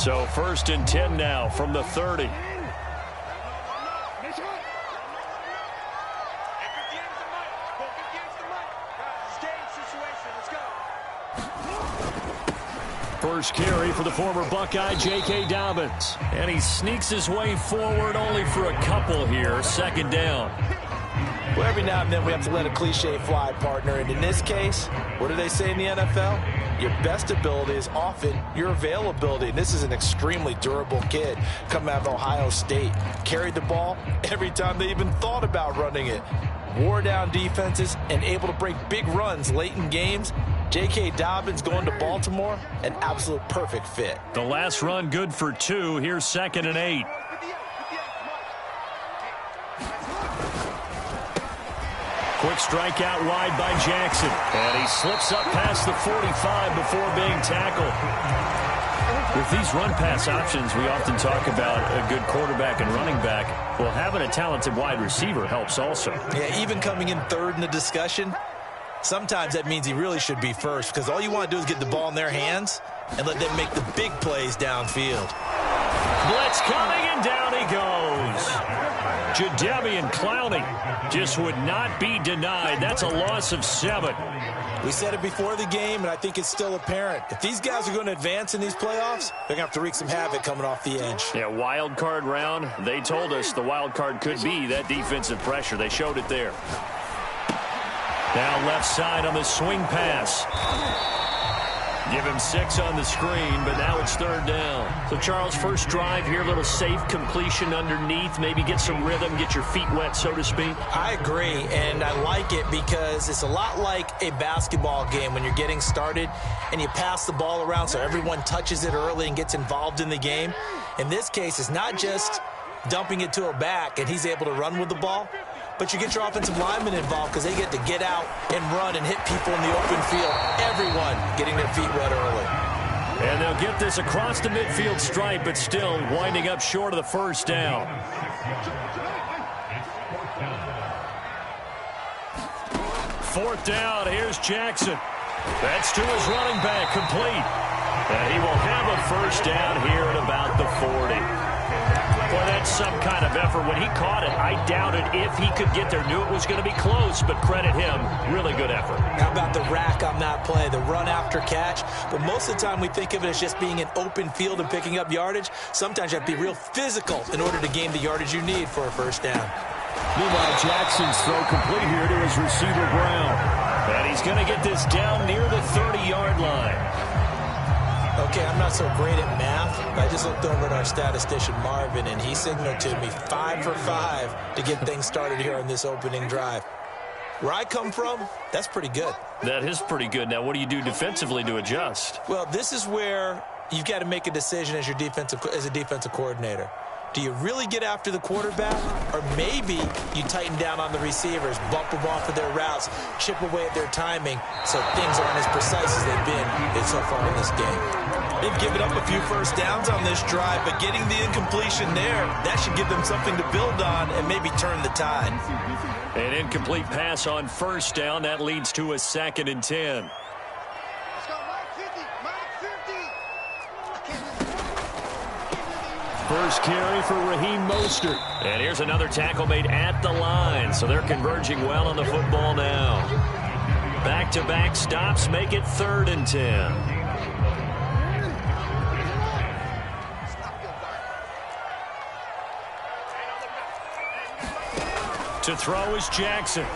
So 1st and 10 now from the 30. First carry for the former Buckeye, J.K. Dobbins. And he sneaks his way forward only for a couple here. 2nd down. Well, every now and then we have to let a cliche fly, partner. And in this case, what do they say in the NFL? Your best ability is often your availability. And this is an extremely durable kid coming out of Ohio State. Carried the ball every time they even thought about running it. Wore down defenses and able to break big runs late in games. J.K. Dobbins going to Baltimore, an absolute perfect fit. The last run good for 2. Here's 2nd and 8. Quick strike out wide by Jackson. And he slips up past the 45 before being tackled. With these run-pass options, we often talk about a good quarterback and running back. Well, having a talented wide receiver helps also. Yeah, even coming in 3rd in the discussion, sometimes that means he really should be first, because all you want to do is get the ball in their hands and let them make the big plays downfield. Blitz coming, and down he goes. Jadeveon Clowney just would not be denied. That's a loss of 7. We said it before the game, and I think it's still apparent. If these guys are going to advance in these playoffs, they're going to have to wreak some havoc coming off the edge. Yeah, wild card round. They told us the wild card could be that defensive pressure. They showed it there. Now left side on the swing pass. Give him 6 on the screen, but now it's 3rd down. So, Charles, first drive here, a little safe completion underneath. Maybe get some rhythm, get your feet wet, so to speak. I agree, and I like it because it's a lot like a basketball game when you're getting started and you pass the ball around so everyone touches it early and gets involved in the game. In this case, it's not just dumping it to a back and he's able to run with the ball, but you get your offensive linemen involved because they get to get out and run and hit people in the open field. Everyone getting their feet wet early. And they'll get this across the midfield stripe, but still winding up short of the 1st down. 4th down, here's Jackson. That's to his running back, complete. And he will have a 1st down here at about the 40. Boy, that's some kind of effort. When he caught it, I doubted if he could get there. Knew it was going to be close, but credit him. Really good effort. How about the rack on that play, the run after catch? But most of the time we think of it as just being an open field and picking up yardage. Sometimes you have to be real physical in order to gain the yardage you need for a 1st down. Meanwhile, Jackson's throw complete here to his receiver, Brown. And he's going to get this down near the 30-yard line. Okay, I'm not so great at math. I just looked over at our statistician, Marvin, and he signaled to me 5 for 5 to get things started here on this opening drive. Where I come from, that's pretty good. That is pretty good. Now, what do you do defensively to adjust? Well, this is where you've got to make a decision as a defensive coordinator. Do you really get after the quarterback, or maybe you tighten down on the receivers, bump them off of their routes, chip away at their timing so things aren't as precise as they've been so far in this game? They've given up a few 1st downs on this drive, but getting the incompletion there, that should give them something to build on and maybe turn the tide. An incomplete pass on 1st down. That leads to a 2nd and 10. First carry for Raheem Mostert. And here's another tackle made at the line. So they're converging well on the football now. Back-to-back stops make it 3rd and 10. To throw is Jackson. Going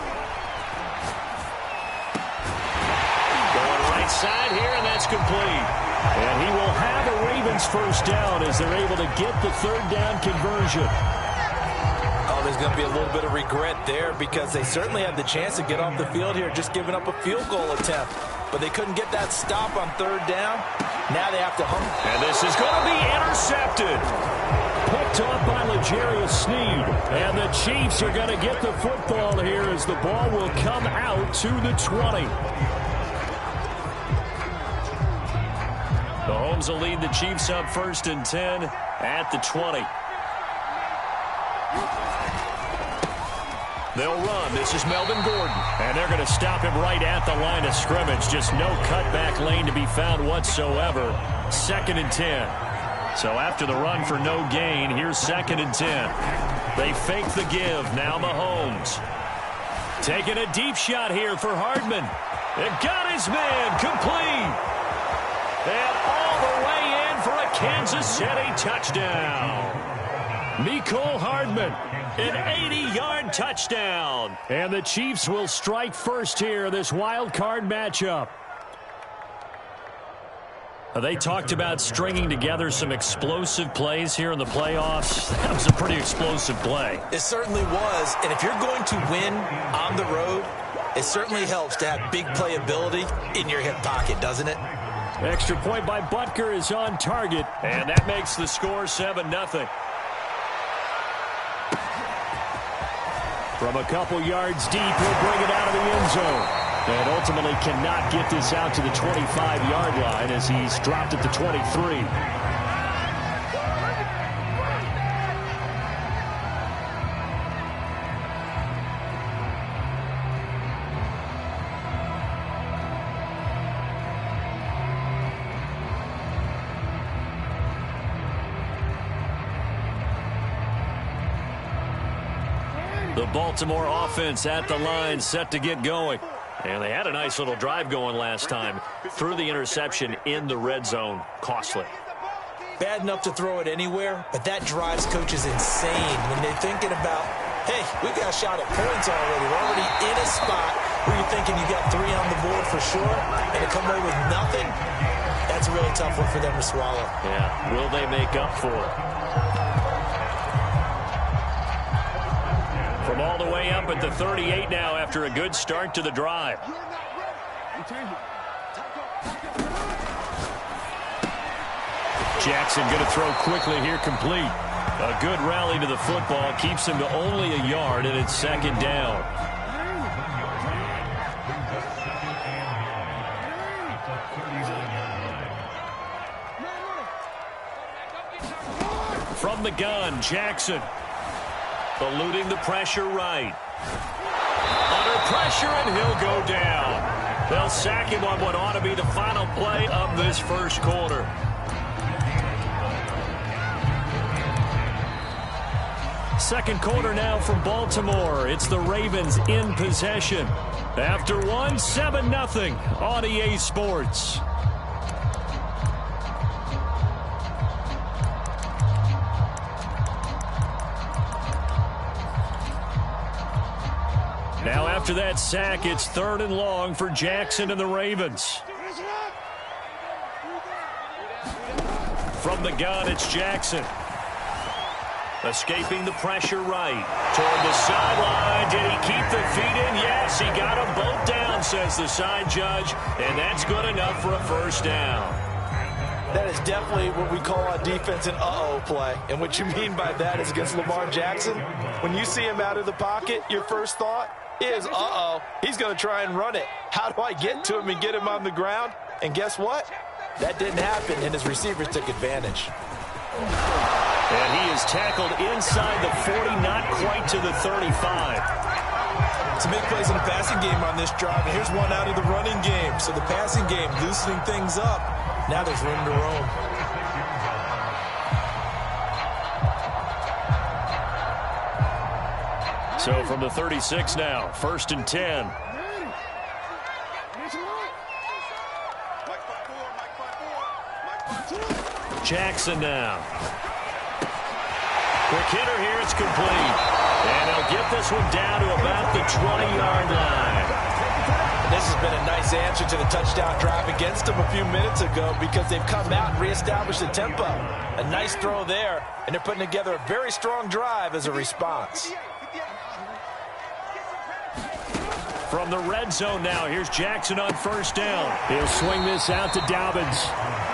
right side here, and that's complete. And he will have a Ravens 1st down as they're able to get the 3rd down conversion. Oh, there's going to be a little bit of regret there because they certainly had the chance to get off the field here, just giving up a field goal attempt. But they couldn't get that stop on 3rd down. Now they have to hum. And this is going to be intercepted. Picked off by L'Jarius Sneed. And the Chiefs are going to get the football here as the ball will come out to the 20. The Holmes will lead the Chiefs up 1st and 10 at the 20. They'll run. This is Melvin Gordon. And they're going to stop him right at the line of scrimmage. Just no cutback lane to be found whatsoever. 2nd and 10. So after the run for no gain, here's 2nd and 10. They fake the give. Now Mahomes. Taking a deep shot here for Hardman. It got his man complete. And all the way in for a Kansas City touchdown. Mecole Hardman, an 80-yard touchdown. And the Chiefs will strike first here, this wild card matchup. They talked about stringing together some explosive plays here in the playoffs. That was a pretty explosive play. It certainly was. And if you're going to win on the road, it certainly helps to have big playability in your hip pocket, doesn't it? Extra point by Butker is on target. And that makes the score 7-0. From a couple yards deep, he'll bring it out of the end zone. And ultimately cannot get this out to the 25-yard line as he's dropped at the 23. The Baltimore offense at the line, set to get going. And they had a nice little drive going last time. Threw the interception in the red zone. Costly. Bad enough to throw it anywhere, but that drives coaches insane when they're thinking about, hey, we've got a shot at points already. We're already in a spot where you're thinking you got 3 on the board for sure, and to come away with nothing, that's a really tough one for them to swallow. Yeah, will they make up for it? From all the way up at the 38 now after a good start to the drive. Jackson going to throw quickly here, complete. A good rally to the football keeps him to only a yard, and it's 2nd down. From the gun, Jackson. Eluding the pressure right. Under pressure, and he'll go down. They'll sack him on what ought to be the final play of this first quarter. Second quarter now from Baltimore. It's the Ravens in possession. After one, 7-0 on EA Sports. Now after that sack, it's 3rd and long for Jackson and the Ravens. From the gun, it's Jackson. Escaping the pressure right. Toward the sideline. Did he keep the feet in? Yes, he got them both down, says the side judge. And that's good enough for a first down. That is definitely what we call on defense an uh-oh play. And what you mean by that is against Lamar Jackson, when you see him out of the pocket, your first thought is, uh-oh, he's going to try and run it. How do I get to him and get him on the ground? And guess what? That didn't happen, and his receivers took advantage. And he is tackled inside the 40, not quite to the 35. To make plays in the passing game on this drive, and here's one out of the running game. So the passing game loosening things up. Now there's room to roam. So from the 36 now, 1st and 10. Jackson now. Quick hitter here, it's complete. And they'll get this one down to about the 20-yard line. This has been a nice answer to the touchdown drive against them a few minutes ago because they've come out and reestablished the tempo. A nice throw there, and they're putting together a very strong drive as a response. From the red zone now, here's Jackson on 1st down. He'll swing this out to Dobbins.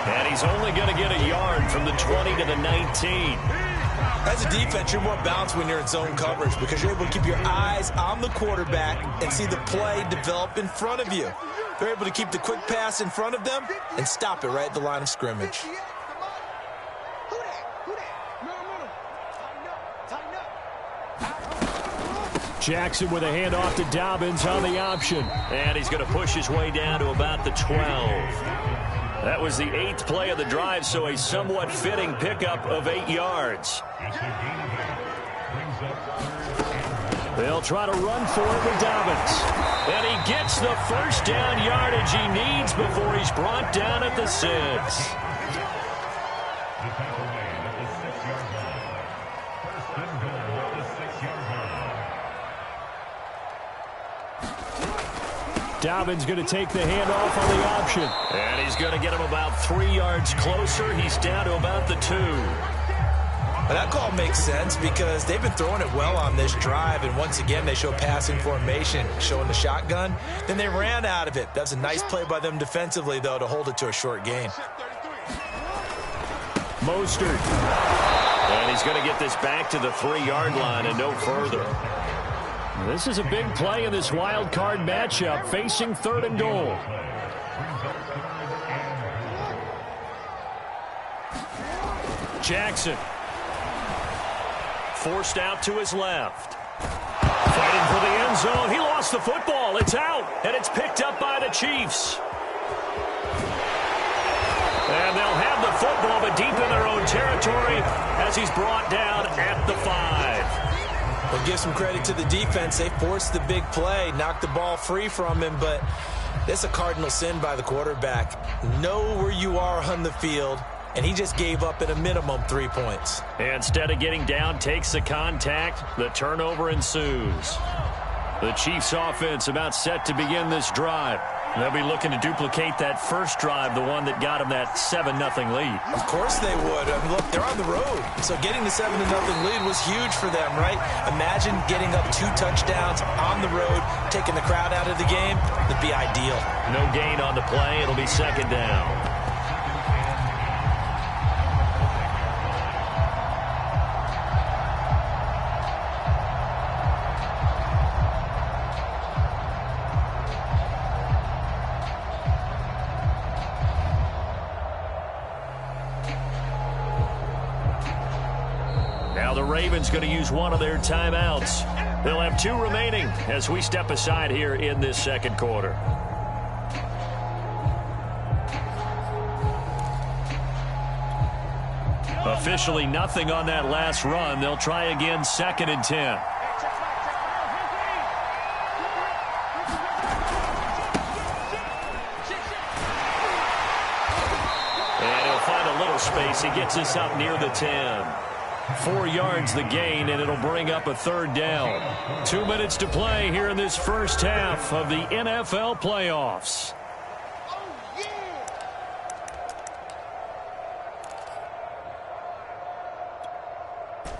And he's only going to get a yard from the 20 to the 19. As a defense, you're more balanced when you're in zone coverage because you're able to keep your eyes on the quarterback and see the play develop in front of you. They're able to keep the quick pass in front of them and stop it right at the line of scrimmage. Jackson with a handoff to Dobbins on the option. And he's going to push his way down to about the 12. That was the 8th play of the drive, so a somewhat fitting pickup of 8 yards. They'll try to run for it with Dobbins. And he gets the first down yardage he needs before he's brought down at the 6. Dobbins going to take the handoff on the option. And he's going to get him about 3 yards closer. He's down to about the 2. Well, that call makes sense because they've been throwing it well on this drive, and once again they show passing formation, showing the shotgun. Then they ran out of it. That's a nice play by them defensively, though, to hold it to a short gain. Mostert. And he's going to get this back to the 3-yard line and no further. This is a big play in this wild card matchup, facing 3rd and goal. Jackson. Forced out to his left. Fighting for the end zone. He lost the football. It's out, and it's picked up by the Chiefs. And they'll have the football, but deep in their own territory as he's brought down at the 5. Well, give some credit to the defense. They forced the big play, knocked the ball free from him, but it's a cardinal sin by the quarterback. Know where you are on the field, and he just gave up at a minimum 3 points. And instead of getting down, takes the contact. The turnover ensues. The Chiefs offense about set to begin this drive. They'll be looking to duplicate that first drive, the one that got them that 7-0 lead. Of course they would. I mean, look, they're on the road. So getting the 7-0 lead was huge for them, right? Imagine getting up 2 touchdowns on the road, taking the crowd out of the game. That'd be ideal. No gain on the play. It'll be 2nd down. Ravens going to use one of their timeouts. They'll have 2 remaining as we step aside here in this 2nd quarter. Officially nothing on that last run. They'll try again 2nd and 10. And he'll find a little space. He gets us up near the 10. 4 yards the gain, and it'll bring up a 3rd down. 2 minutes to play here in this first half of the NFL playoffs.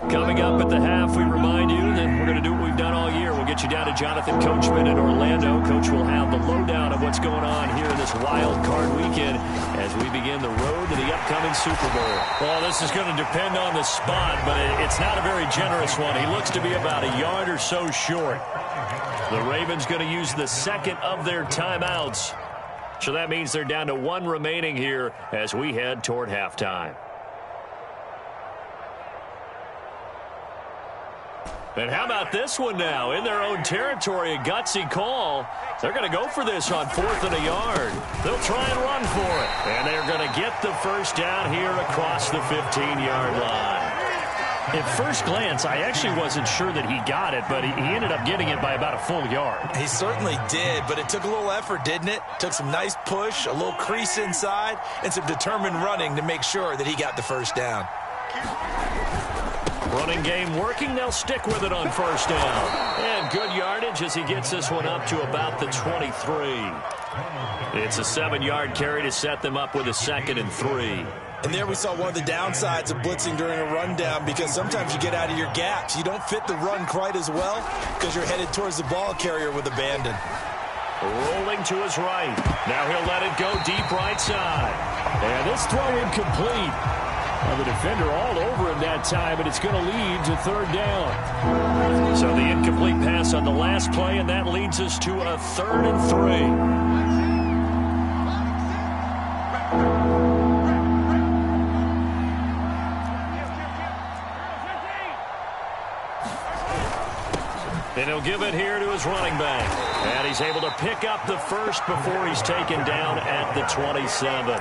Coming up at the half, we remind you that we're going to do what we've done all year. We'll get you down to Jonathan Coachman in Orlando. Coach will have the lowdown of what's going on here in this wild card weekend as we begin the road to the upcoming Super Bowl. Well, this is going to depend on the spot, but it's not a very generous one. He looks to be about a yard or so short. The Ravens going to use the 2nd of their timeouts. So that means they're down to 1 remaining here as we head toward halftime. And how about this one now? In their own territory, a gutsy call. They're going to go for this on 4th and a yard. They'll try and run for it. And they're going to get the first down here across the 15-yard line. At first glance, I actually wasn't sure that he got it, but he ended up getting it by about a full yard. He certainly did, but it took a little effort, didn't it? Took some nice push, a little crease inside, and some determined running to make sure that he got the first down. Running game working. They'll stick with it on 1st down. And good yardage as he gets this one up to about the 23. It's a 7-yard carry to set them up with a 2nd and 3. And there we saw one of the downsides of blitzing during a rundown, because sometimes you get out of your gaps. You don't fit the run quite as well because you're headed towards the ball carrier with abandon. Rolling to his right. Now he'll let it go deep right side. And this throw incomplete. The defender all over him that time, and it's going to lead to 3rd down. So the incomplete pass on the last play, and that leads us to a 3rd and 3. Then he'll give it here to his running back. And he's able to pick up the first before he's taken down at the 27.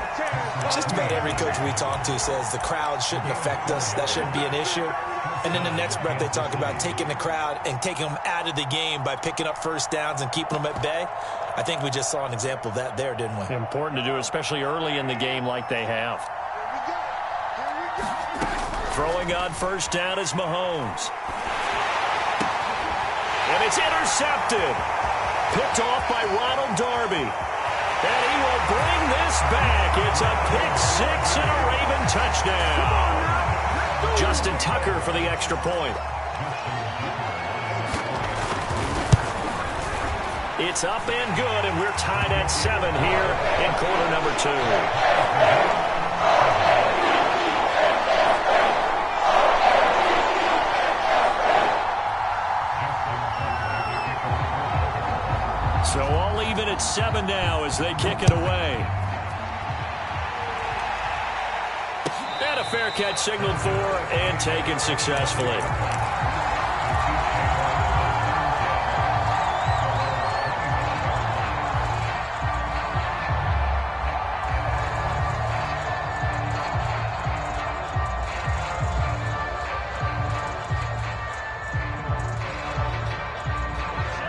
Just about every coach we talk to says the crowd shouldn't affect us. That shouldn't be an issue. And then the next breath they talk about taking the crowd and taking them out of the game by picking up first downs and keeping them at bay. I think we just saw an example of that there, didn't we? Important to do, especially early in the game like they have. Throwing on first down is Mahomes. And it's intercepted. Picked off by Ronald Darby. And he will bring this back. It's a pick-6 and a Raven touchdown. Justin Tucker for the extra point. It's up and good, and we're tied at 7 here in quarter number 2. So all even at 7 now as they kick it away. And a fair catch signaled for and taken successfully.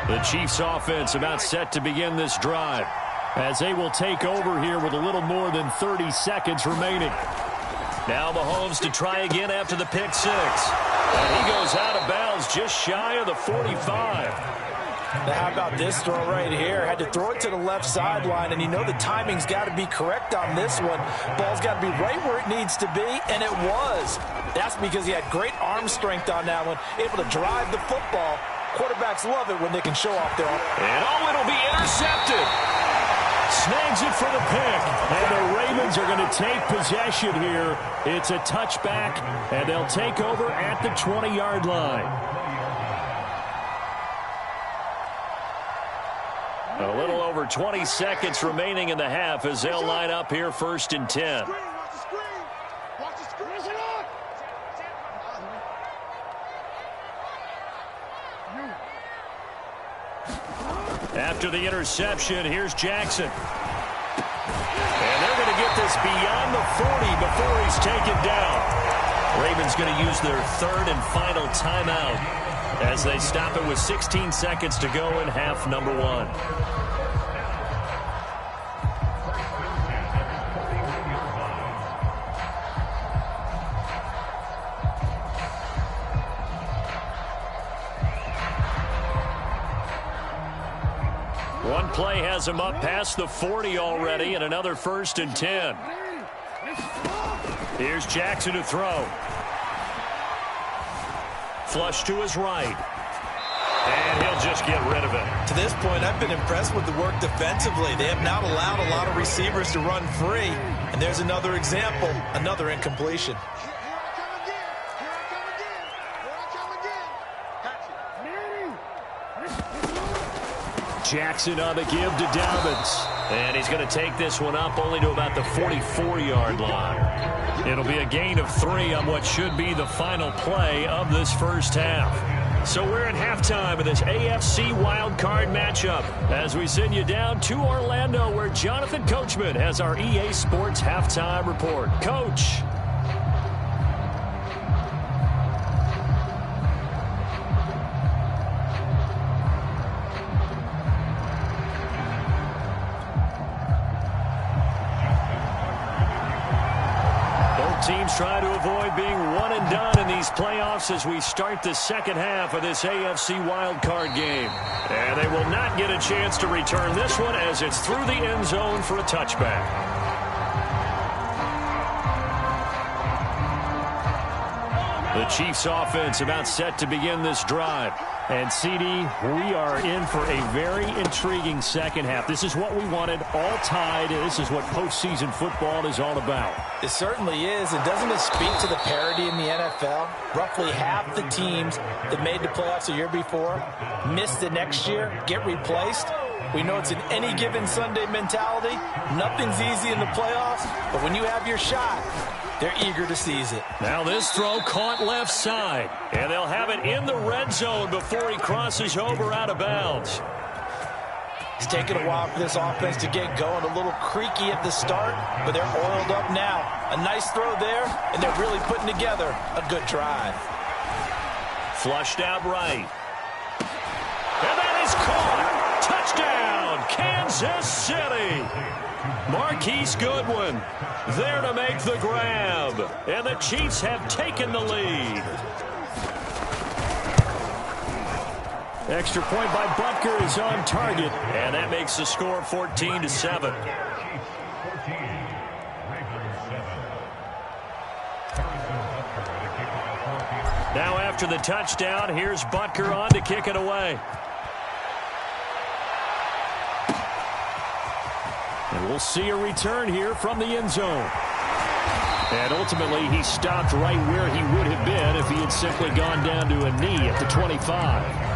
The Chiefs offense about set to begin this drive as they will take over here with a little more than 30 seconds remaining. Now Mahomes to try again after the pick 6. And he goes out of bounds just shy of the 45. Now how about this throw right here? Had to throw it to the left sideline, and you know the timing's got to be correct on this one. Ball's got to be right where it needs to be, and it was. That's because he had great arm strength on that one, able to drive the football. Quarterbacks love it when they can show off their arm. And it'll be intercepted. Snags it for the pick. And the Ravens are going to take possession here. It's a touchback, and they'll take over at the 20-yard line. A little over 20 seconds remaining in the half as they'll line up here 1st and 10. After the interception, here's Jackson. And they're going to get this beyond the 40 before he's taken down. Ravens going to use their 3rd and final timeout as they stop it with 16 seconds to go in half number 1. One play has him up past the 40 already, and another 1st and 10. Here's Jackson to throw. Flush to his right. And he'll just get rid of it. To this point, I've been impressed with the work defensively. They have not allowed a lot of receivers to run free. And there's another example, another incompletion. Jackson on the give to Dobbins. And he's going to take this one up only to about the 44-yard line. It'll be a gain of 3 on what should be the final play of this first half. So we're at halftime of this AFC wildcard matchup as we send you down to Orlando where Jonathan Coachman has our EA Sports halftime report. Coach. Teams try to avoid being one and done in these playoffs as we start the second half of this AFC wildcard game. And they will not get a chance to return this one as it's through the end zone for a touchback. The Chiefs offense about set to begin this drive. And, CD, we are in for a very intriguing second half. This is what we wanted, all tied. This is what postseason football is all about. It certainly is. And doesn't it speak to the parity in the NFL? Roughly half the teams that made the playoffs the year before miss the next year, get replaced. We know it's an any given Sunday mentality. Nothing's easy in the playoffs, but when you have your shot, they're eager to seize it. Now this throw caught left side, and they'll have it in the red zone before he crosses over out of bounds. It's taken a while for this offense to get going. A little creaky at the start, but they're oiled up now. A nice throw there, and they're really putting together a good drive. Flushed out right. And that is caught. Touchdown, Kansas City. Marquise Goodwin there to make the grab. And the Chiefs have taken the lead. Extra point by Butker is on target. And that makes the score 14-7. Now after the touchdown, here's Butker on to kick it away. And we'll see a return here from the end zone. And ultimately, he stopped right where he would have been if he had simply gone down to a knee at the 25.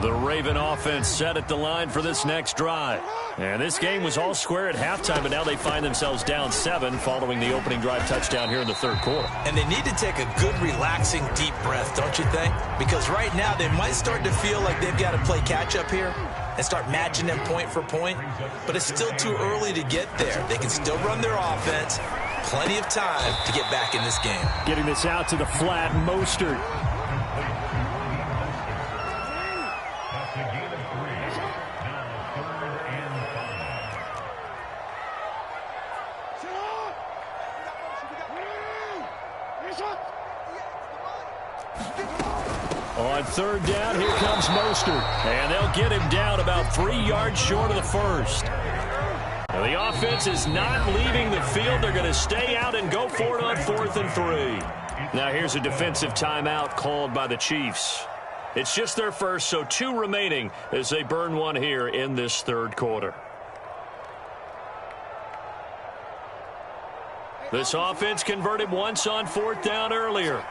The Raven offense set at the line for this next drive. And this game was all square at halftime, but now they find themselves down 7 following the opening drive touchdown here in the third quarter. And they need to take a good, relaxing, deep breath, don't you think? Because right now they might start to feel like they've got to play catch-up here and start matching them point for point. But it's still too early to get there. They can still run their offense. Plenty of time to get back in this game. Getting this out to the flat, Mostert. On third down, here comes Mostert. And they'll get him down about 3 yards short of the first. Now the offense is not leaving the field. They're going to stay out and go for it on 4th and 3. Now here's a defensive timeout called by the Chiefs. It's just their first, so 2 remaining as they burn one here in this third quarter. This offense converted once on 4th down earlier.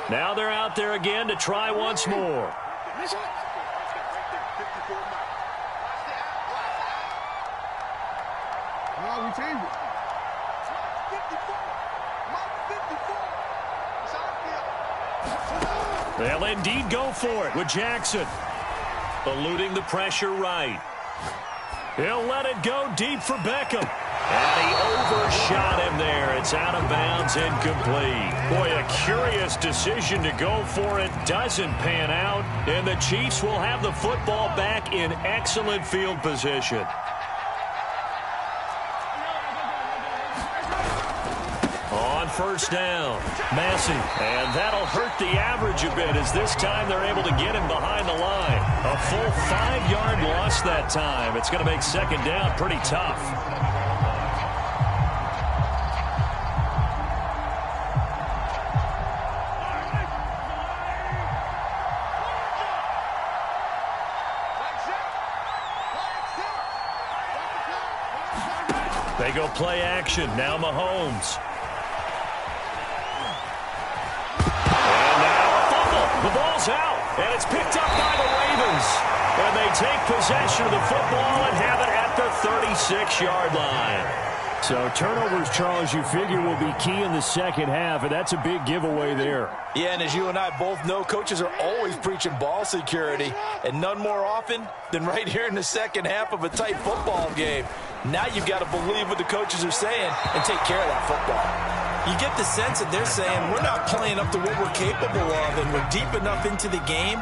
Now they're out there again to try once more. They'll indeed go for it with Jackson. Eluding the pressure right. He'll let it go deep for Beckham. And he overshot him there. It's out of bounds, incomplete. Boy, a curious decision to go for it. Doesn't pan out. And the Chiefs will have the football back in excellent field position. On first down, Massey. And that'll hurt the average a bit as this time they're able to get him behind the line. A full 5-yard loss that time. It's going to make second down pretty tough. They go play action. Now Mahomes. And now a fumble. The ball's out. And it's picked up by the Ravens. And they take possession of the football and have it at the 36-yard line. So turnovers, Charles, you figure will be key in the second half, and that's a big giveaway there. Yeah, and as you and I both know, coaches are always preaching ball security, and none more often than right here in the second half of a tight football game. Now you've got to believe what the coaches are saying and take care of that football. You get the sense that they're saying we're not playing up to what we're capable of, and we're deep enough into the game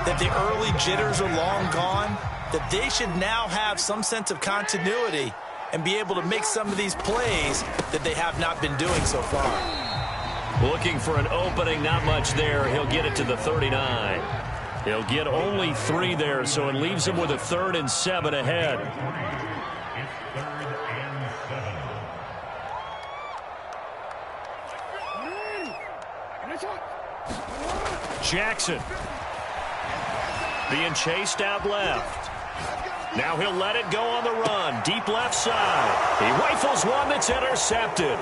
that the early jitters are long gone, that they should now have some sense of continuity and be able to make some of these plays that they have not been doing so far. Looking for an opening, not much there. He'll get it to the 39. He'll get only 3 there, so it leaves him with a 3rd and 7 ahead. Jackson being chased out left. Now he'll let it go on the run. Deep left side. He rifles one that's intercepted.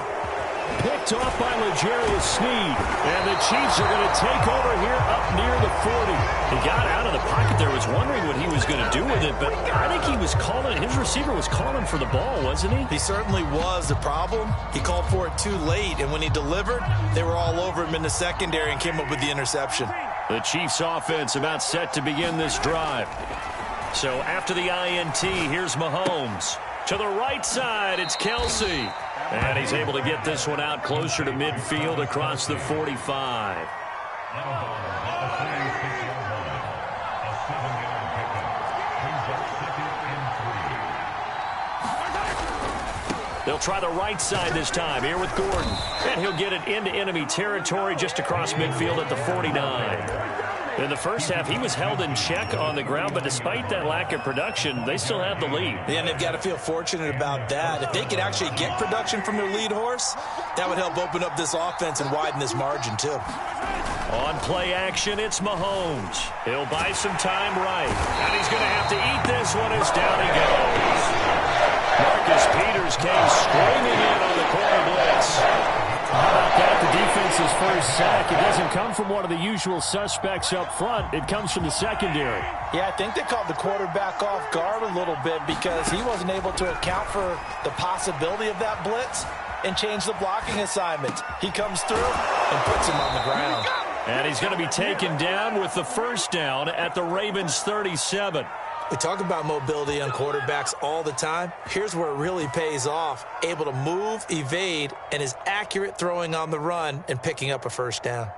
Picked off by L'Jarius Sneed. And the Chiefs are going to take over here up near the 40. He got out of the pocket there, was wondering what he was going to do with it, but I think he was calling, his receiver was calling for the ball, wasn't he? He certainly was. The problem, he called for it too late, and when he delivered, they were all over him in the secondary and came up with the interception. The Chiefs offense about set to begin this drive. So after the INT, here's Mahomes. To the right side, it's Kelsey. And he's able to get this one out closer to midfield across the 45. They'll try the right side this time here with Gordon. And he'll get it into enemy territory just across midfield at the 49. In the first half, he was held in check on the ground, but despite that lack of production, they still have the lead. And they've got to feel fortunate about that. If they could actually get production from their lead horse, that would help open up this offense and widen this margin, too. On play action, it's Mahomes. He'll buy some time right. And he's going to have to eat this one as down he goes. Marcus Peters came screaming in on the corner blitz. How about that? The defense's first sack. It doesn't come from one of the usual suspects up front. It comes from the secondary. Yeah, I think they caught the quarterback off guard a little bit because he wasn't able to account for the possibility of that blitz and change the blocking assignment. He comes through and puts him on the ground. And he's going to be taken down with the first down at the Ravens' 37. We talk about mobility on quarterbacks all the time. Here's where it really pays off. Able to move, evade, and is accurate throwing on the run and picking up a first down.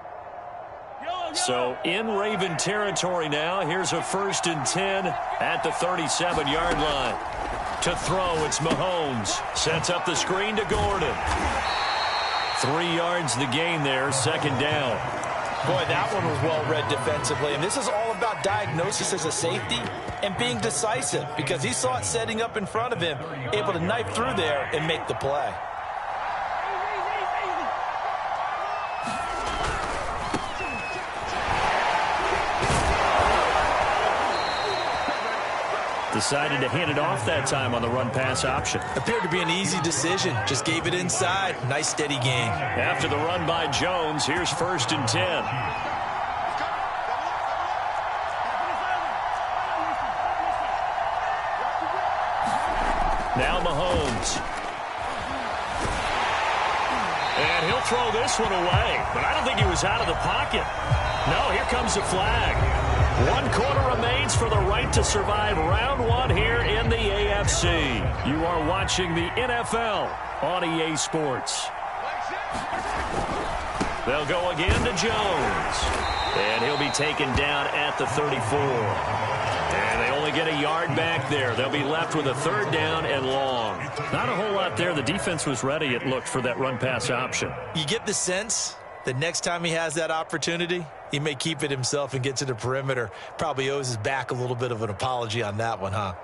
So in Raven territory now, here's a 1st and 10 at the 37-yard line. To throw, it's Mahomes. Sets up the screen to Gordon. 3 yards the gain there, second down. Boy, that one was well-read defensively, and this is all about diagnosis as a safety and being decisive because he saw it setting up in front of him, able to knife through there and make the play. Decided to hand it off that time on the run-pass option. Appeared to be an easy decision. Just gave it inside. Nice, steady game. After the run by Jones, here's 1st and 10. Now Mahomes. And he'll throw this one away. But I don't think he was out of the pocket. No, here comes the flag. 1 quarter remains for the right to survive round 1 here in the AFC. You are watching the NFL on EA Sports. They'll go again to Jones. And he'll be taken down at the 34. And they only get a yard back there. They'll be left with a 3rd down and long. Not a whole lot there. The defense was ready, it looked, for that run-pass option. You get the sense that next time he has that opportunity, he may keep it himself and get to the perimeter. Probably owes his back a little bit of an apology on that one, huh?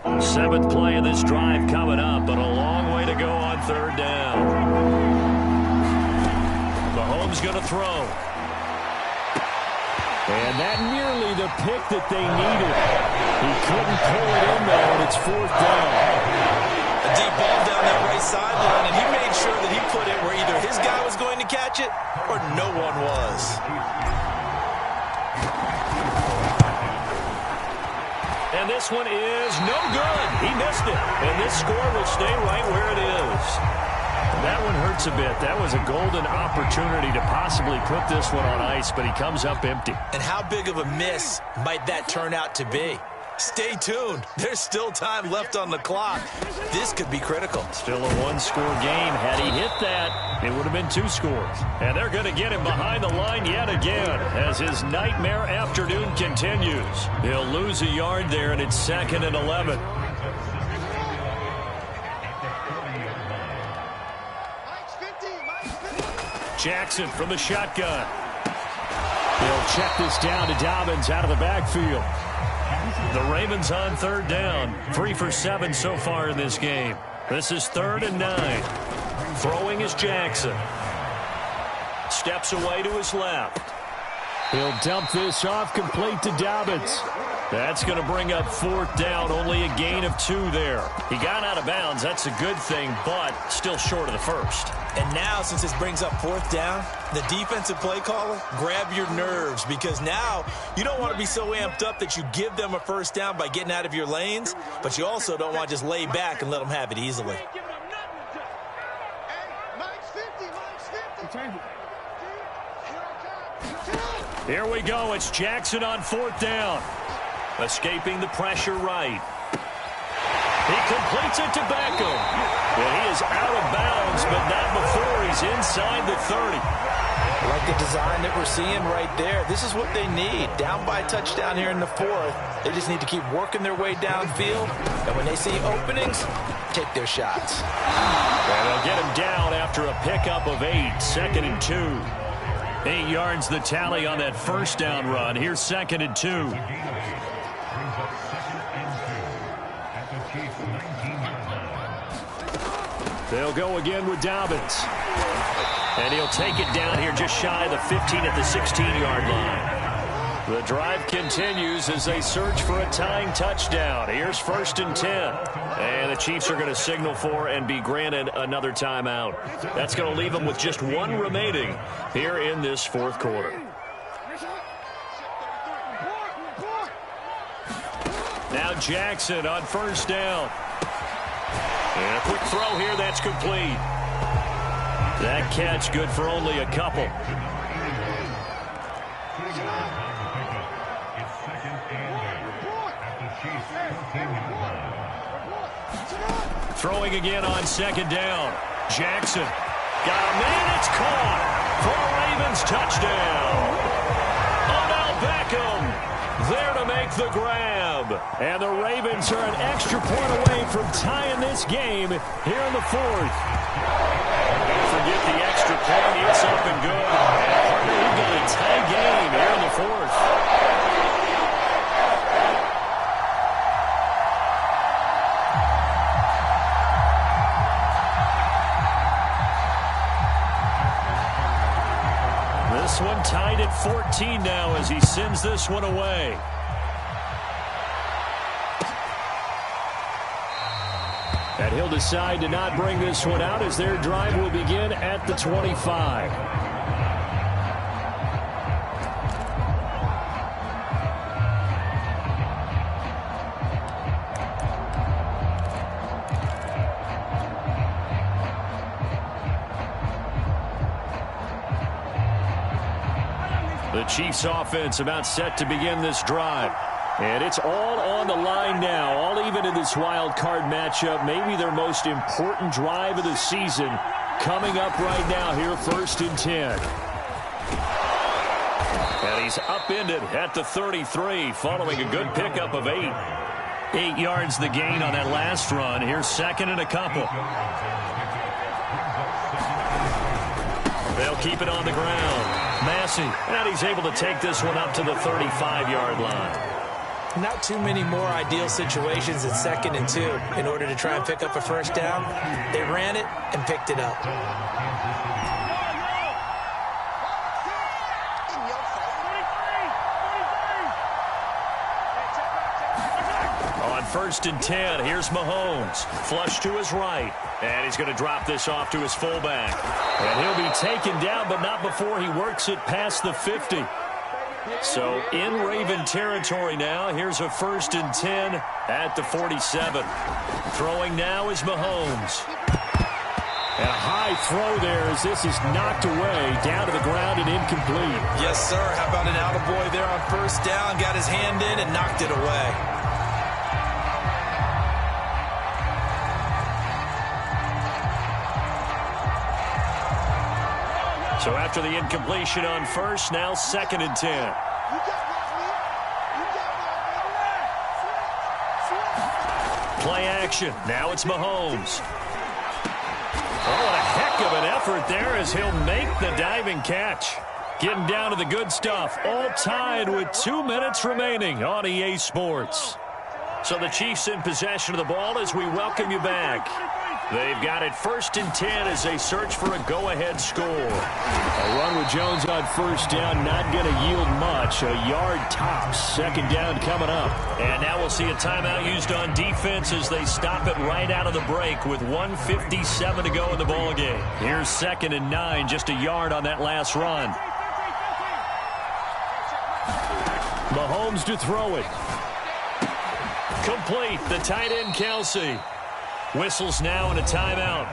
7th play of this drive coming up, but a long way to go on 3rd down. Mahomes going to throw. And that nearly the pick that they needed. He couldn't pull it in there, and it's 4th down. A deep ball down that right sideline, and he made sure that he put it where either his guy was going to catch it or no one was. And this one is no good. He missed it. And this score will stay right where it is. That one hurts a bit. That was a golden opportunity to possibly put this one on ice, but he comes up empty. And how big of a miss might that turn out to be? Stay tuned. There's still time left on the clock. This could be critical. Still a 1-score game. Had he hit that, it would have been 2 scores. And they're going to get him behind the line yet again as his nightmare afternoon continues. He'll lose a yard there, and it's 2nd and 11. Jackson from the shotgun. They'll check this down to Dobbins out of the backfield. The Ravens on 3rd down. 3 for 7 so far in this game. This is 3rd and 9. Throwing is Jackson. Steps away to his left. He'll dump this off complete to Dobbins. That's going to bring up 4th down, only a gain of 2 there. He got out of bounds. That's a good thing, but still short of the first. And now, since this brings up 4th down, the defensive play caller, grab your nerves, because now you don't want to be so amped up that you give them a 1st down by getting out of your lanes, but you also don't want to just lay back and let them have it easily. Here we go. It's Jackson on 4th down. Escaping the pressure right. He completes it to Beckham. And he is out of bounds, but not before he's inside the 30. I like the design that we're seeing right there. This is what they need. Down by a touchdown here in the 4th. They just need to keep working their way downfield. And when they see openings, take their shots. And they'll get him down after a pickup of 8. 2nd and 2. 8 yards the tally on that 1st down run. Here's 2nd and 2. They'll go again with Dobbins. And he'll take it down here just shy of the 15 at the 16-yard line. The drive continues as they search for a tying touchdown. Here's 1st and 10. And the Chiefs are going to signal for and be granted another timeout. That's going to leave them with just 1 remaining here in this 4th quarter. Now Jackson on 1st down. And a quick throw here, that's complete. That catch good for only a couple. Throwing again on 2nd down. Jackson. Got a man, it's caught for a Ravens touchdown. Odell Beckham there to make the grab. And the Ravens are an extra point away from tying this game here in the 4th. Don't forget the extra point. It's up and good. And we've got a tie game here in the 4th. This one tied at 14 now as he sends this one away. And he'll decide to not bring this one out as their drive will begin at the 25. The Chiefs offense about set to begin this drive. And it's all on the line now, all even in this wild card matchup. Maybe their most important drive of the season coming up right now here, 1st and 10. And he's upended at the 33 following a good pickup of 8. 8 yards the gain on that last run. Here's 2nd and a couple. They'll keep it on the ground. Massey, and he's able to take this one up to the 35-yard line. Not too many more ideal situations in 2nd and 2 in order to try and pick up a 1st down. They ran it and picked it up. On 1st and 10, here's Mahomes. Flush to his right. And he's going to drop this off to his fullback. And he'll be taken down, but not before he works it past the 50. So in Raven territory now. Here's a 1st and 10 at the 47. Throwing now is Mahomes. And a high throw there as this is knocked away down to the ground and incomplete. Yes, sir. How about an attaboy there on 1st down? Got his hand in and knocked it away. So after the incompletion on 1st, now 2nd and 10. Play action. Now it's Mahomes. Oh, what a heck of an effort there as he'll make the diving catch. Getting down to the good stuff. All tied with 2 minutes remaining on EA Sports. So the Chiefs in possession of the ball as we welcome you back. They've got it 1st and 10 as they search for a go-ahead score. A run with Jones on 1st down, not going to yield much. A yard tops. 2nd down coming up. And now we'll see a timeout used on defense as they stop it right out of the break with 1:57 to go in the ballgame. Here's 2nd and 9, just a yard on that last run. Mahomes to throw it. Complete. The tight end, Kelsey. Whistles now and a timeout.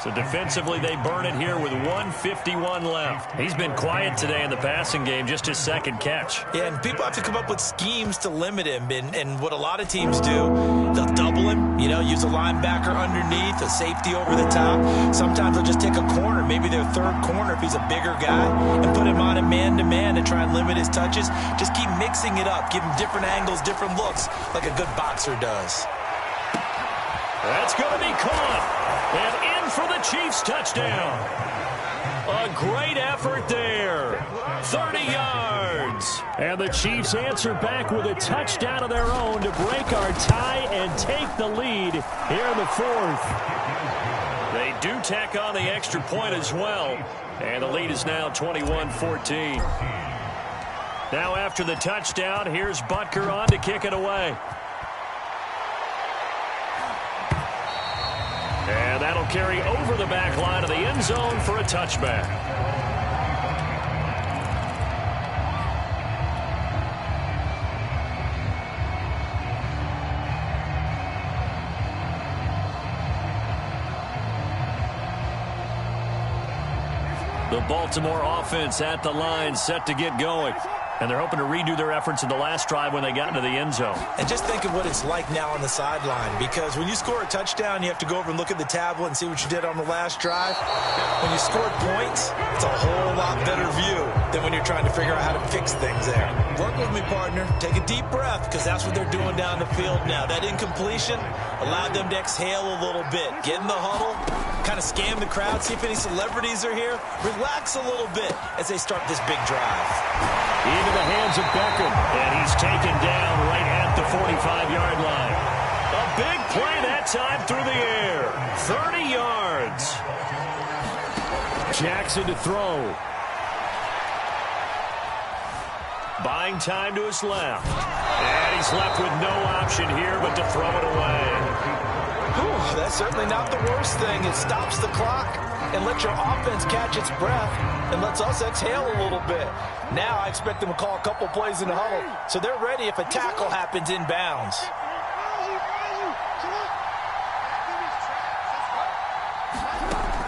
So defensively, they burn it here with 1:51 left. He's been quiet today in the passing game, just his 2nd catch. Yeah, and people have to come up with schemes to limit him. And what a lot of teams do, they'll double him, use a linebacker underneath, a safety over the top. Sometimes they'll just take a corner, maybe their 3rd corner if he's a bigger guy, and put him on a man-to-man to try and limit his touches. Just keep mixing it up, give him different angles, different looks, like a good boxer does. That's going to be caught. And in for the Chiefs touchdown. A great effort there. 30 yards. And the Chiefs answer back with a touchdown of their own to break our tie and take the lead here in the 4th. They do tack on the extra point as well. And the lead is now 21-14. Now after the touchdown, here's Butker on to kick it away. And that'll carry over the back line of the end zone for a touchback. The Baltimore offense at the line, set to get going. And they're hoping to redo their efforts in the last drive when they got into the end zone. And just think of what it's like now on the sideline, because when you score a touchdown, you have to go over and look at the tablet and see what you did on the last drive. When you scored points, it's a whole lot better view than when you're trying to figure out how to fix things there. Work with me, partner. Take a deep breath, because that's what they're doing down the field now. That incompletion allowed them to exhale a little bit. Get in the huddle, kind of scan the crowd, see if any celebrities are here. Relax a little bit as they start this big drive. Into the hands of Beckham. And he's taken down right at the 45-yard line. A big play that time through the air. 30 yards. Jackson to throw. Buying time to his left. And he's left with no option here but to throw it away. Whew, that's certainly not the worst thing. It stops the clock and lets your offense catch its breath and lets us exhale a little bit. Now I expect them to call a couple plays in the huddle, so they're ready if a tackle happens inbounds.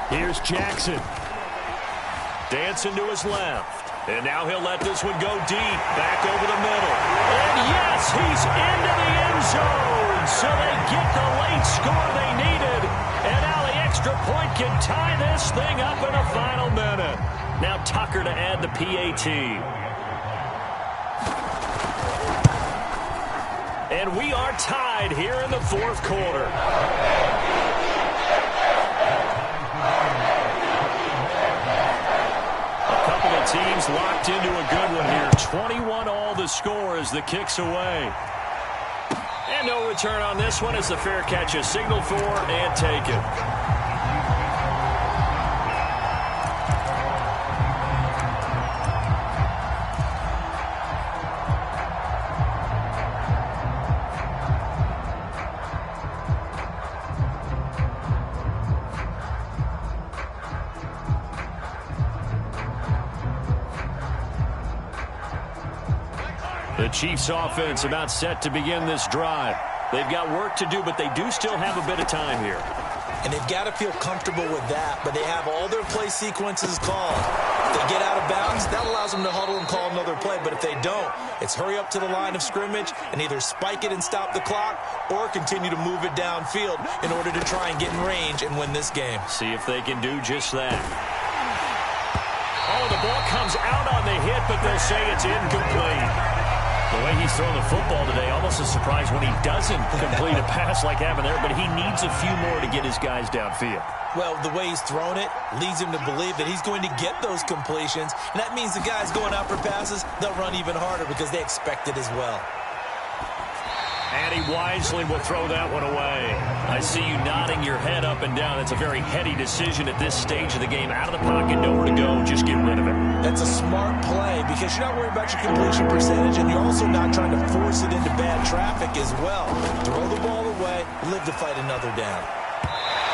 Here's Jackson. Dancing to his left. And now he'll let this one go deep, back over the middle. And yes, he's into the end zone. So they get the late score they needed. And now the extra point can tie this thing up in the final minute. Now Tucker to add the PAT. And we are tied here in the 4th quarter. Teams locked into a good one here. 21 all the score as the kick's away. And no return on this one as the fair catch is signaled for and taken. The Chiefs offense about set to begin this drive. They've got work to do, but they do still have a bit of time here. And they've got to feel comfortable with that, but they have all their play sequences called. If they get out of bounds, that allows them to huddle and call another play. But if they don't, it's hurry up to the line of scrimmage and either spike it and stop the clock or continue to move it downfield in order to try and get in range and win this game. See if they can do just that. Oh, the ball comes out on the hit, but they'll say it's incomplete. The way he's throwing the football today, almost a surprise when he doesn't complete a pass like having there, but he needs a few more to get his guys downfield. Well, the way he's thrown it leads him to believe that he's going to get those completions, and that means the guys going out for passes, they'll run even harder because they expect it as well. And he wisely will throw that one away. I see you nodding your head up and down. That's a very heady decision at this stage of the game. Out of the pocket, nowhere to go, just get rid of it. That's a smart play because you're not worried about your completion percentage, and you're also not trying to force it into bad traffic as well. Throw the ball away, live to fight another down.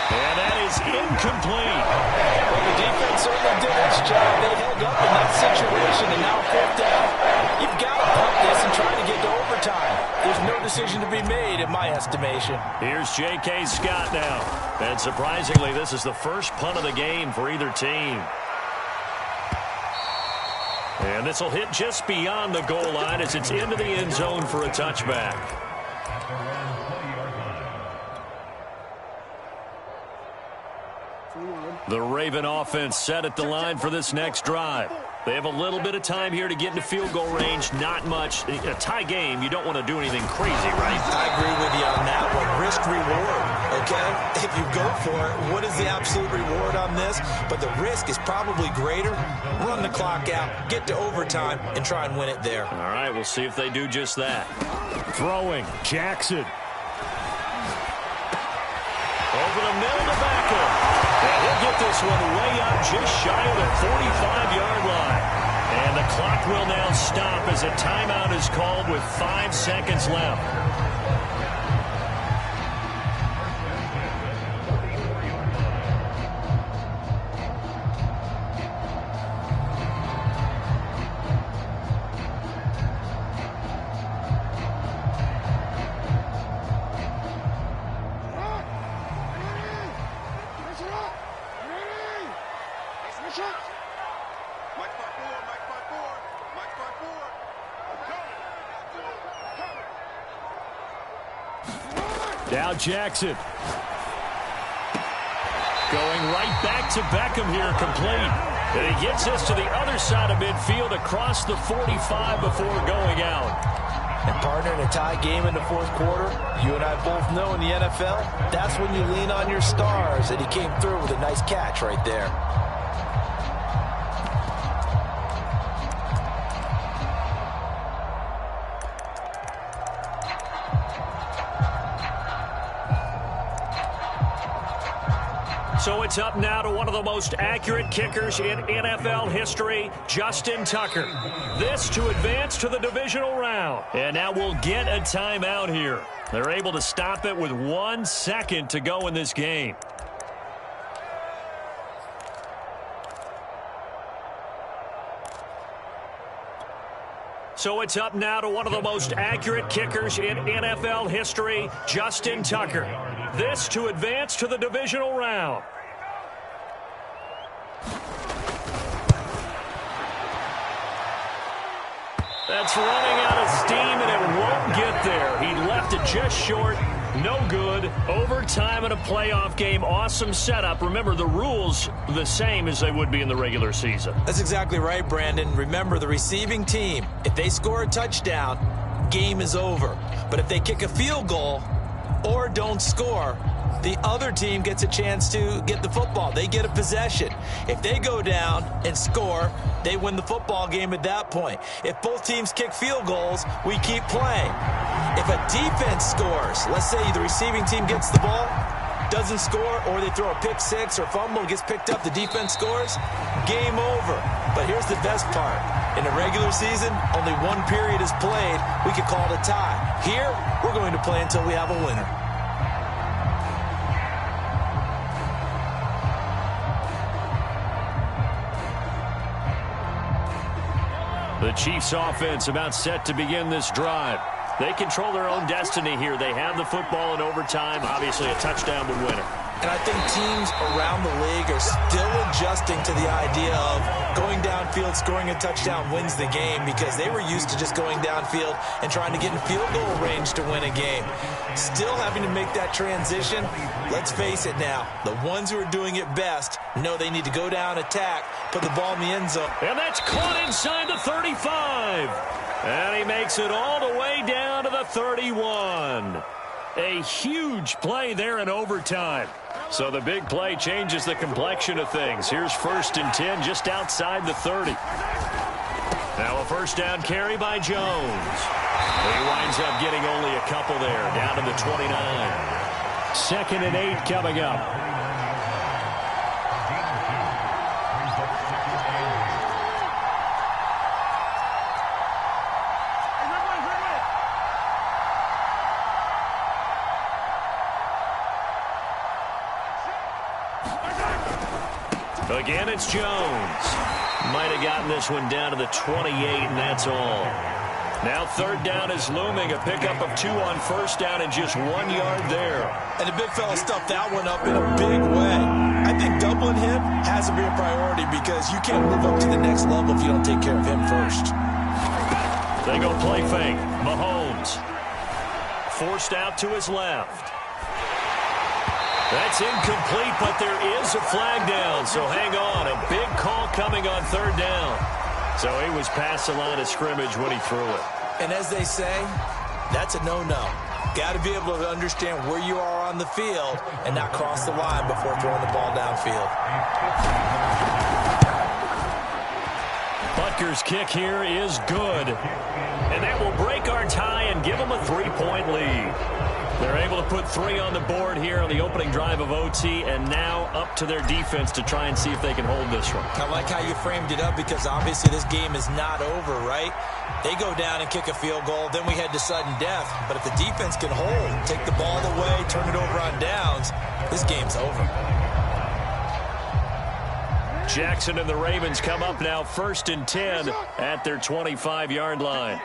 And that is incomplete. Well, the defense certainly did its job. They held up in that situation, and now 4th down. You've got to punt this and try to get to overtime. There's no decision to be made, in my estimation. Here's J.K. Scott now. And surprisingly, this is the first punt of the game for either team. And this will hit just beyond the goal line as it's into the end zone for a touchback. The Raven offense set at the line for this next drive. They have a little bit of time here to get into field goal range. Not much. A tie game, you don't want to do anything crazy, right? I agree with you on that one. Risk-reward, okay? If you go for it, what is the absolute reward on this? But the risk is probably greater. Run the clock out, get to overtime, and try and win it there. All right, we'll see if they do just that. Throwing, Jackson. Over the middle to Beckham. And he'll get this one way up just shy of the 45-yard line. And the clock will now stop as a timeout is called with 5 seconds left. Now Jackson. Going right back to Beckham here, complete. And he gets this to the other side of midfield across the 45 before going out. And partner, in a tie game in the 4th quarter, you and I both know in the NFL, that's when you lean on your stars. And he came through with a nice catch right there. So it's up now to one of the most accurate kickers in NFL history, Justin Tucker. This to advance to the divisional round. And now we'll get a timeout here. They're able to stop it with 1 second to go in this game. So it's up now to one of the most accurate kickers in NFL history, Justin Tucker. This to advance to the divisional round. That's running out of steam, and it won't get there. He left it just short. No good. Overtime in a playoff game. Awesome setup. Remember, the rules the same as they would be in the regular season. That's exactly right, Brandon. Remember, the receiving team, if they score a touchdown, game is over. But if they kick a field goal or don't score, the other team gets a chance to get the football. They get a possession. If they go down and score, they win the football game at that point. If both teams kick field goals, we keep playing. If a defense scores, let's say the receiving team gets the ball, doesn't score, or they throw a pick six or fumble, gets picked up, the defense scores, game over. But here's the best part. In a regular season, only one period is played. We could call it a tie. Here, we're going to play until we have a winner. The Chiefs offense about set to begin this drive. They control their own destiny here. They have the football in overtime. Obviously, a touchdown would win it. And I think teams around the league are still adjusting to the idea of going downfield, scoring a touchdown wins the game, because they were used to just going downfield and trying to get in field goal range to win a game. Still having to make that transition. Let's face it now, the ones who are doing it best know they need to go down, attack, put the ball in the end zone. And that's caught inside the 35. And he makes it all the way down to the 31. A huge play there in overtime. So the big play changes the complexion of things. Here's 1st and 10 just outside the 30. Now a first down carry by Jones. He winds up getting only a couple there, down to the 29. 2nd and 8 coming up. Again, it's Jones. Might have gotten this one down to the 28, and that's all. Now 3rd down is looming. A pickup of 2 on 1st down and just 1 yard there. And the big fella stuffed that one up in a big way. I think doubling him has to be a priority because you can't move up to the next level if you don't take care of him first. They go play fake. Mahomes forced out to his left. That's incomplete, but there is a flag down, so hang on. A big call coming on 3rd down. So he was past the line of scrimmage when he threw it. And as they say, that's a no-no. Got to be able to understand where you are on the field and not cross the line before throwing the ball downfield. Butker's kick here is good. And that will break our tie and give them a 3-point lead. They're able to put 3 on the board here on the opening drive of OT, and now up to their defense to try and see if they can hold this one. I like how you framed it up because obviously this game is not over, right? They go down and kick a field goal, then we head to sudden death. But if the defense can hold, take the ball away, turn it over on downs, this game's over. Jackson and the Ravens come up now 1st and 10 at their 25-yard line.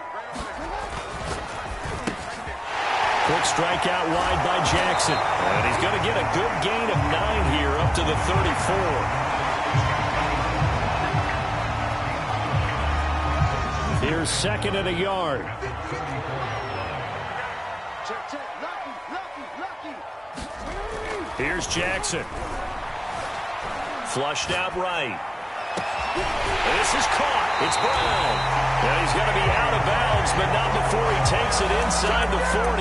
Quick strike out wide by Jackson. And he's going to get a good gain of 9 here up to the 34. Here's 2nd and a yard. Here's Jackson. Flushed out right. This is caught. It's Brown. And he's going to be out of bounds, but not before he takes it inside the 40.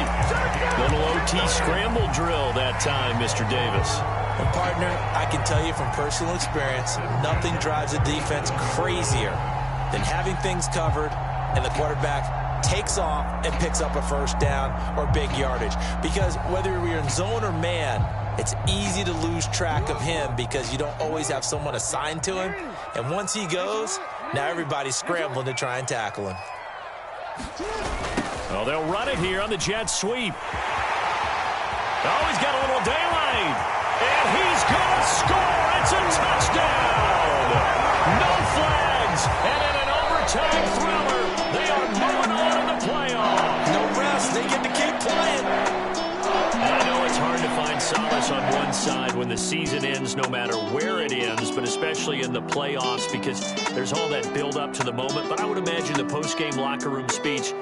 Little OT scramble drill that time, Mr. Davis. And partner, I can tell you from personal experience, nothing drives a defense crazier than having things covered and the quarterback takes off and picks up a 1st down or big yardage. Because whether you're in zone or man, it's easy to lose track of him because you don't always have someone assigned to him. And once he goes, now everybody's scrambling to try and tackle him. Well, they'll run it here on the jet sweep. Oh, he's got a little daylight. And he's going to score. It's a touchdown. No flags. And in an overtime thriller, they are moving on in the playoffs. No rest. They get to keep playing. I know it's hard to find solace on one side when the season ends, no matter where it ends, but especially in the playoffs because there's all that build up to the moment. But I would imagine the post-game locker room speech,